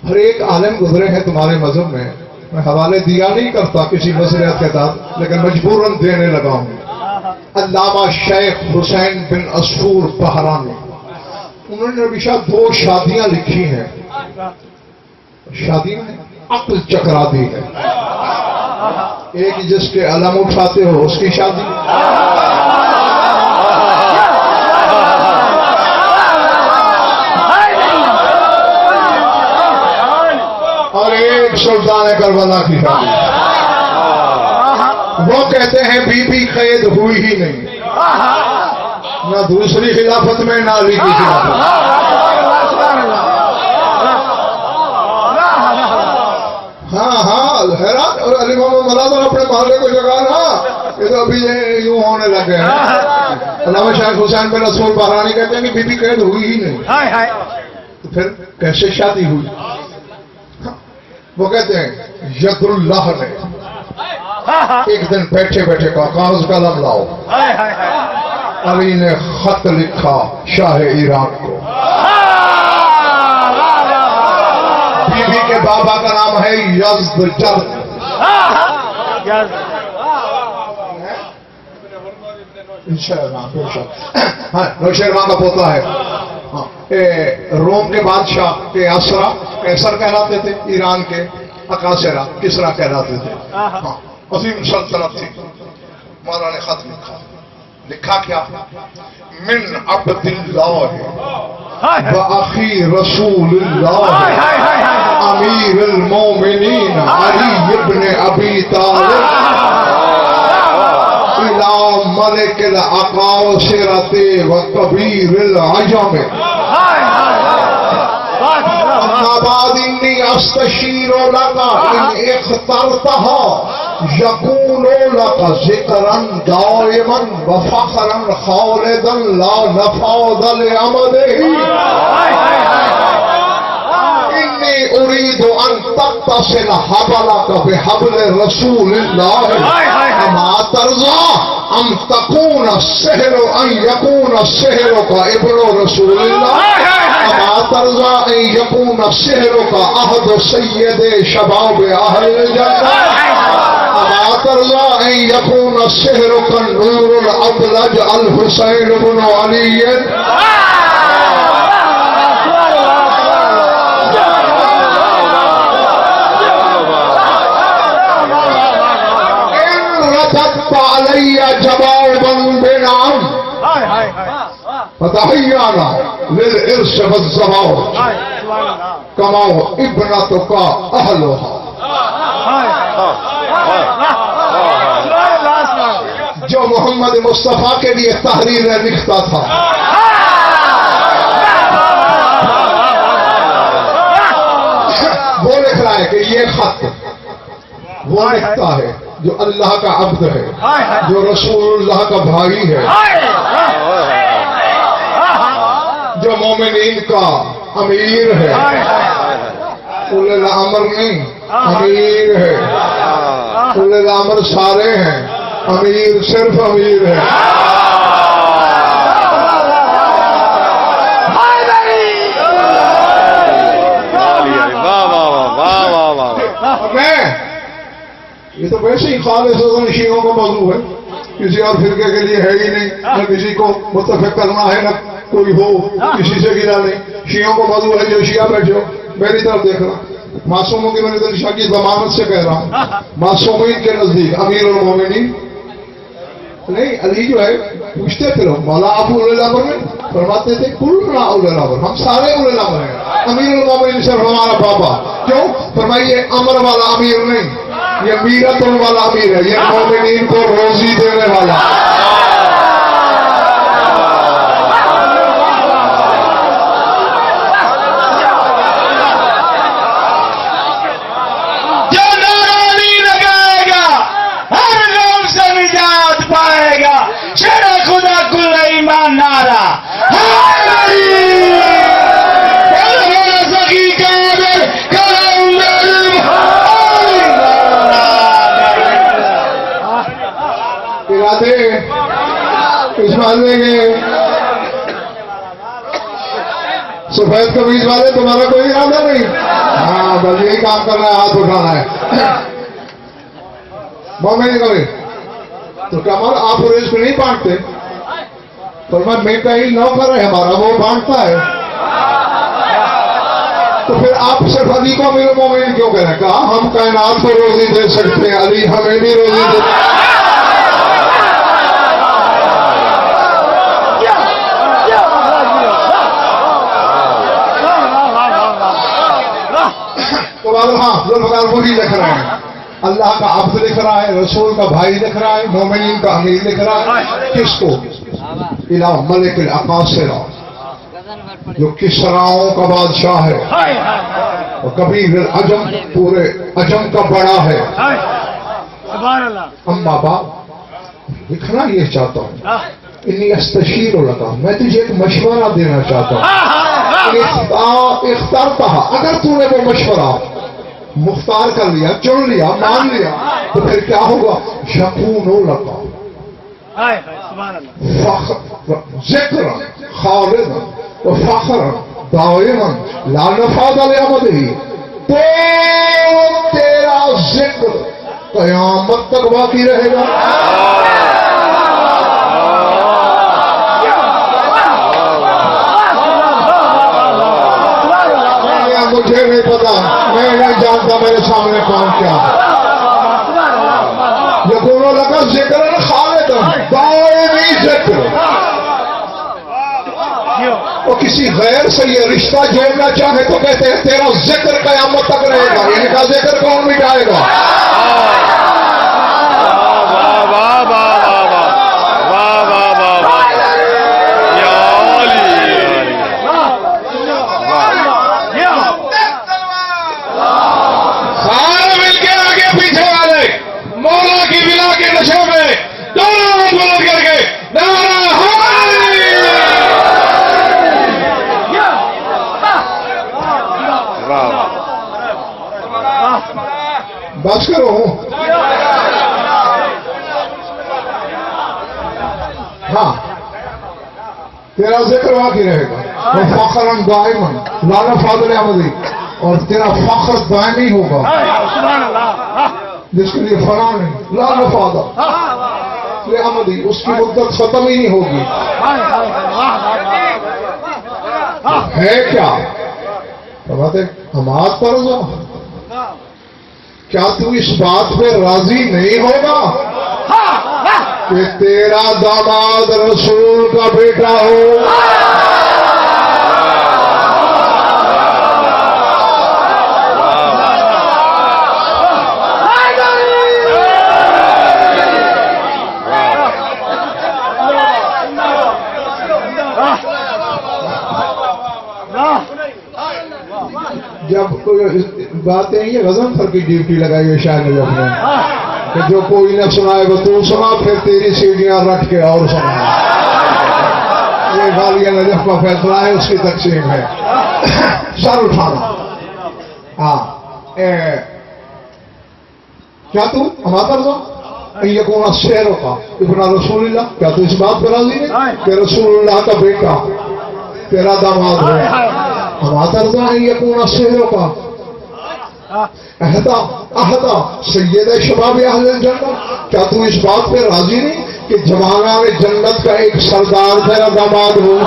ہر ایک عالم گزرے ہیں تمہارے مذہب میں. میں حوالے دیا نہیں کرتا کسی نظریات کے ساتھ، لیکن مجبوراً دینے لگا ہوں. علامہ شیخ حسین بن عصفور بحرانی، انہوں نے ابھی شاید 2 شادیاں لکھی ہیں. شادی میں عقل چکرا دی ہے. ایک جس کے علم اٹھاتے ہو اس کی شادی، اور ایک سلطان کربلا کی شادی. وہ کہتے ہیں بی بی قید ہوئی ہی نہیں، نہ دوسری خلافت میں نہ علی کی خلافت میں. ہاں حیران. اور علی محمد ملازم اپنے محلے کو جگہ نا، یہ تو ابھی یوں ہونے لگے ہیں. علامہ شیخ حسین بن عصفور بحرانی کہتے ہیں کہ بی بی قید ہوئی ہی نہیں، تو پھر کیسے شادی ہوئی؟ وہ کہتے ہیں ید اللہ نے ایک دن بیٹھے بیٹھے کہا کاغذ قلم لاؤ. علی نے خط لکھا شاہ ایران کو. بی بی کے بابا کا نام ہے یزدجرد. ہاں نوشیروان کا پوتا ہے. روم کے بادشاہ کے اسرا کیسر کہلاتے تھے، ایران کے اکاسرا کسرا کہلاتے تھے. عظیم سلطنت تھی. مولا نے خط لکھا کیا؟ من عبد اللہ و اخی رسول اللہ امیر المومنین علی ابن ابی طالب الى ملک الاقاصرۃ و کبیر العجم اما بعد انی استشیر لک ان اخترتها یکون لک ذکرا دائما و فخرا خالدا لا نفاذ لعمده انی اريد ان تتصل حبلك بحبل رسول الله اما ترضى ان تكون السحر ان يكون سحرك ابن رسول الله اما ترضى ان يكون سحرك عهد سيد شباب اهل الجنة اما ترضى ان يكون سحرك النور الابلج الحسين بن علي علی جوابا بنعم فتحیانا للعرش والزواج کما ابنتک اہلها. جو محمد مصطفیٰ کے لیے تحریریں لکھتا تھا وہ لکھ رہا ہے کہ یہ خط وہ لکھتا ہے جو اللہ کا عبد ہے، جو رسول اللہ کا بھائی ہے، جو مومنین کا امیر ہے. اولي الامر نہیں، امیر ہے. اولي الامر سارے ہیں، امیر صرف امیر ہے. یہ تو ویسے ہی خالص شیعوں کا موضوع ہے، کسی اور فرقے کے لیے ہے ہی نہیں. نہ کسی کو متفق کرنا ہے، نہ کوئی ہو کسی سے گرا نہیں. شیعوں کا موضوع ہے. جو شیعہ بیٹھو میری طرف دیکھ رہا. معصوموں کی میں نے شاہ کی ضمانت سے کہہ رہا ہوں، معصومین کے نزدیک امیر المومنین نہیں. علی جو ہے پوچھتے تھے لوگ مولا آپ اولي الامر میں، فرماتے تھے کلنا اولي الامر، ہم سارے اولي الامر ہیں. امیر المومنین صرف ہمارا بابا. کیوں؟ فرمائیے امر والا امیر نہیں، یہ میرت والا امیر ہے. یہ مومنین کو روزی دینے والا. جو نارانی لگائے گا ہر غم سے نجات پائے گا. شیر خدا کل ایمان نارا ارادے سفید قمیض والے تمہارا کوئی ارادہ نہیں؟ ہاں بس یہی کام کرنا ہے، ہاتھ اٹھانا ہے. مومن کرے تو کمال آپ رزق نہیں بانٹتے؟ فرمایا میکائیل نوکر ہے ہمارا، وہ بانٹتا ہے. تو پھر آپ صرف علی کو امیر المومنین کیوں کہہ رہے ہیں؟ کہا ہم کائنات کو روزی دے سکتے ہیں، علی ہمیں بھی روزی دے. تو ہاں ذوالفقار وہی لکھ رہے ہیں، اللہ کا عبد لکھ رہا ہے، رسول کا بھائی لکھ رہا ہے، مومنین کا امیر لکھ رہا ہے. کس کو؟ الہ ملک الاقاصرہ، جو کسراؤں کا بادشاہ ہے اور کبیر العجم، پورے عجم کا بڑا ہے. اما باپ لکھنا یہ چاہتا ہوں، انی استشیر لگا، میں تجھے ایک مشورہ دینا چاہتا ہوں. اخترتہ، اگر تو نے وہ مشورہ مختار کر لیا، چن لیا، مان لیا، تو پھر کیا ہوگا؟ یکون لگا ذکر خالد و فخر دائما لا نفاد لعمده، تو تیرا ذکر قیامت تک باقی رہے گا. مجھے نہیں پتا، میں نہیں جانتا میرے سامنے کون کیا ہے. یکون لگا ذکر خالد دائمی ذکر. وہ کسی غیر سے یہ رشتہ جوڑنا چاہے تو کہتے ہیں تیرا ذکر قیامت تک رہے گا. یعنی کا ذکر کون مٹائے گا؟ بس کرو. ہاں تیرا ذکر باقی رہے گا. وہ فخرن دائما لا نفاد لعمده، اور تیرا فخر دائمی ہوگا جس کے لیے فنا نہیں، لا نفاد لعمده، اس کی مدت ختم ہی نہیں ہوگی. ہے کیا بات ہے؟ حماد پر ہو، کیا تو اس بات پہ راضی نہیں ہوگا کہ تیرا داماد رسول کا بیٹا ہو؟ جب کوئی باتیں یہ غضنفر کی ڈیوٹی لگائی ہے شاہ نجف نے کہ جو کوئی نہ سنائے وہ تو سنا، پھر تیری سیڑھیاں رکھ کے اور سنا. یہ غالیہ نجف کا فیصلہ ہے، اس کی تقسیم ہے. سر اٹھانا. ہاں کیا تو ہمارا رضا یکون شہروں کا ابن رسول اللہ، کیا تو اس بات پر راضی نہیں کہ رسول اللہ کا بیٹا تیرا داماد ہو؟ ہمارا رضا ہے یکون شہروں کا احدا سید شباب اہل الجنت، کیا تو اس بات پہ راضی نہیں کہ جوانان جنت کا ایک سردار تیرا داماد ہو؟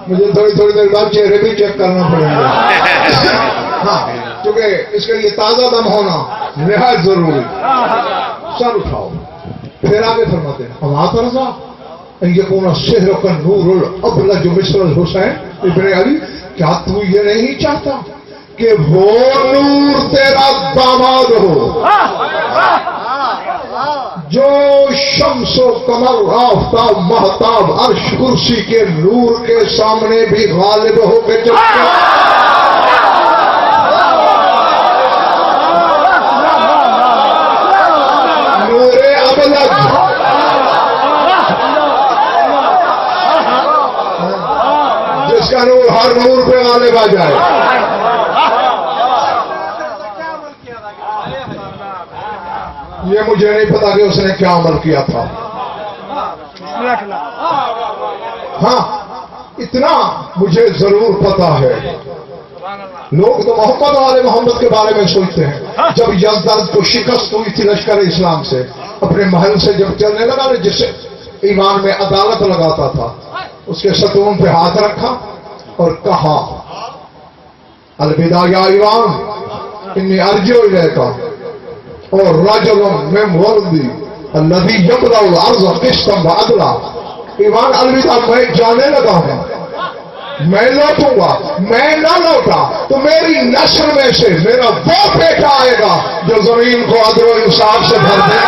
مجھے تھوڑی دیر بعد چہرے بھی چیک کرنا پڑیں گے. ہاں کیونکہ اس کے لیے تازہ دم ہونا نہایت ضروری. سر اٹھاؤ. پھر آگے فرماتے ہیں ہمارا رضا یکون شہر کا نور الابلج مصر الحسین ابن علی، کیا تو یہ نہیں چاہتا کہ وہ نور تیرا داماد ہو جو شمس و قمر آفتاب مہتاب عرش کرسی کے نور کے سامنے بھی غالب ہو کے چلتا؟ نور ابلج کا نور ہر نور پہ غالب آ جائے. یہ مجھے نہیں پتا کہ اس نے کیا عمل کیا تھا. ہاں اتنا مجھے ضرور پتا ہے. لوگ تو محمد والے محمد کے بارے میں سوچتے ہیں. جب یزداد کو شکست ہوئی تھی لشکر اسلام سے، اپنے محل سے جب چلنے لگا نا، جس سے ایمان میں عدالت لگاتا تھا، اس کے ستون پہ ہاتھ رکھا اور کہا الوداع یا ایمان انی ارجو الیک اور رجل من ولدی الذی یملأ الارض قسطا وعدلا. ایمان الوداع، میں جانے لگا ہوں، میں لوٹوں گا. میں نہ لوٹا تو میری نسل میں سے میرا وہ بیٹا آئے گا جو زمین کو عدل و انصاف سے بھر دے.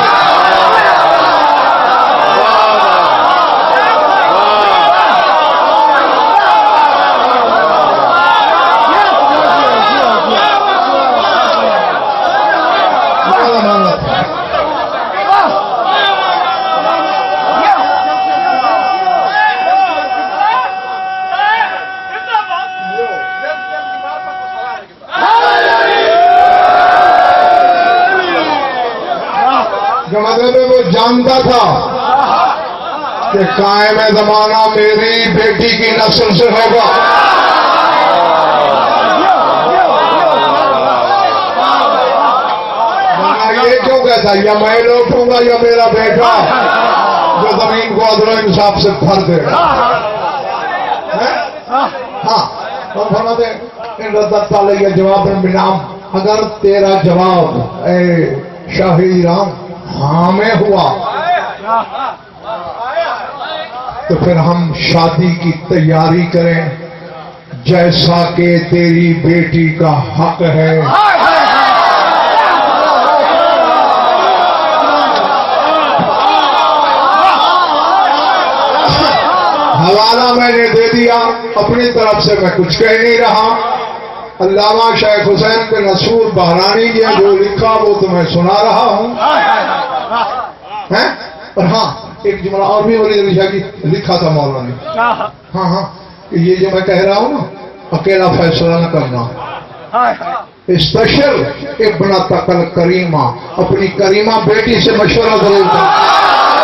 مطلب وہ جانتا تھا کہ قائم زمانہ میری بیٹی کی نسل سے ہوگا. یہ کیوں کہتا یا میں لوٹوں گا یا میرا بیٹا جو زمین کو عدل و انصاف سے بھر دے گا. ہاں فرماتے ہیں ان ردت علیہ جواب بنام، اگر تیرا جواب اے شاہ ایران ہاں میں ہوا تو پھر ہم شادی کی تیاری کریں جیسا کہ تیری بیٹی کا حق ہے. حوالہ میں نے دے دیا، اپنی طرف سے میں کچھ کہہ نہیں رہا. علامہ شیخ حسین بن نصور بہرانی نے جو لکھا وہ تمہیں سنا رہا ہوں. اور ہاں ایک جملہ اور بھی لکھا تھا مولانا نے. ہاں یہ جو میں کہہ رہا ہوں نا، اکیلا فیصلہ نہ کرنا. اسپیشل ابن تقل کریمہ، اپنی کریمہ بیٹی سے مشورہ ضرور کرنا.